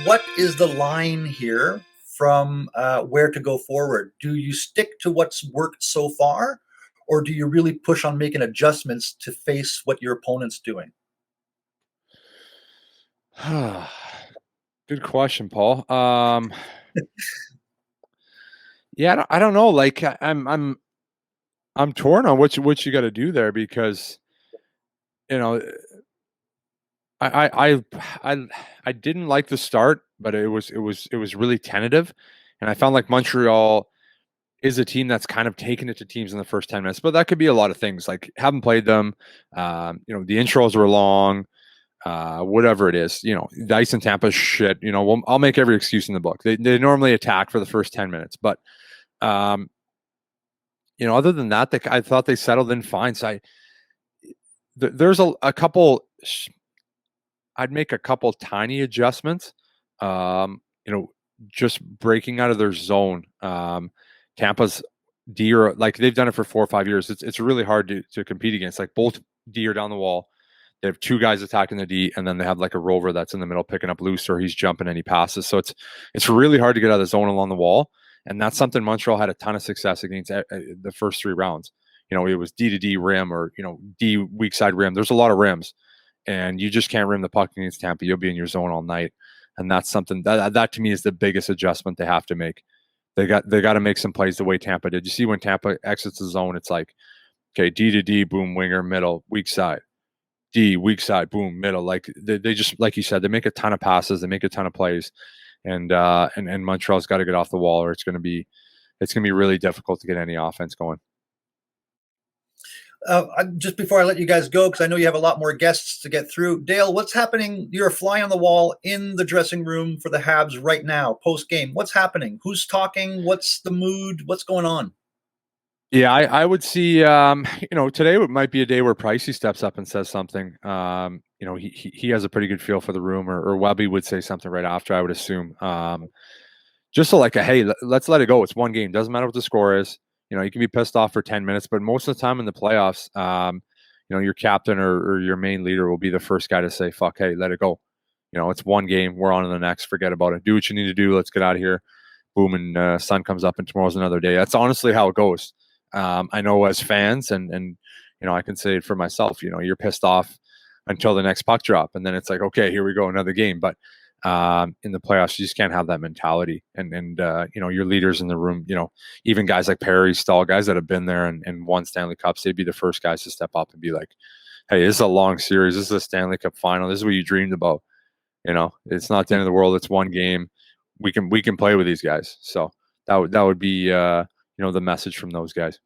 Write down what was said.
what is the line here from where to go forward? Do you stick to what's worked so far, or do you really push on making adjustments to face what your opponent's doing? Good question, Paul. Yeah, I don't know. Like I'm torn on what you got to do there because you know I I I I didn't like the start, but it was really tentative, and I found like Montreal is a team that's kind of taken it to teams in the first 10 minutes, but that could be a lot of things. Like haven't played them, the intros were long, whatever it is. The ice in Tampa is shit. I'll make every excuse in the book. They normally attack for the first 10 minutes, but um, other than that, I thought they settled in fine. So there's a couple. I'd make a couple tiny adjustments. Um, you know, just breaking out of their zone. Tampa's D are like they've done it for 4 or 5 years. It's really hard to compete against. Like both D are down the wall. They have two guys attacking the D, and then they have like a rover that's in the middle picking up loose, or he's jumping and he passes. So it's really hard to get out of the zone along the wall, and that's something Montreal had a ton of success against the first 3 rounds. It was D to D rim or D weak side rim. There's a lot of rims, and you just can't rim the puck against Tampa. You'll be in your zone all night, and that's something that to me is the biggest adjustment they have to make. They got to make some plays the way Tampa did. You see when Tampa exits the zone, it's like okay, D to D, boom, winger, middle, weak side. D, weak side, boom, middle. Like they just like you said, they make a ton of passes, they make a ton of plays, and Montreal's got to get off the wall, or it's gonna be really difficult to get any offense going. Just before I let you guys go, because I know you have a lot more guests to get through, Dale, what's happening? You're a fly on the wall in the dressing room for the Habs right now, post game. What's happening? Who's talking? What's the mood? What's going on? Yeah, I would see. Today might be a day where Pricey steps up and says something. He has a pretty good feel for the room, or Webby would say something right after. I would assume. Just so like hey, let's let it go. It's one game. Doesn't matter what the score is. You can be pissed off for 10 minutes, but most of the time in the playoffs, your captain or your main leader will be the first guy to say, "Fuck, hey, let it go." It's one game. We're on to the next. Forget about it. Do what you need to do. Let's get out of here. Boom, and sun comes up, and tomorrow's another day. That's honestly how it goes. I know as fans, and I can say it for myself. You're pissed off until the next puck drop, and then it's like, okay, here we go, another game. But in the playoffs, you just can't have that mentality. And your leaders in the room, even guys like Perry, Stahl, guys that have been there and won Stanley Cups, they'd be the first guys to step up and be like, hey, this is a long series. This is a Stanley Cup final. This is what you dreamed about. It's not the end of the world. It's one game. We can play with these guys. So that would be the message from those guys.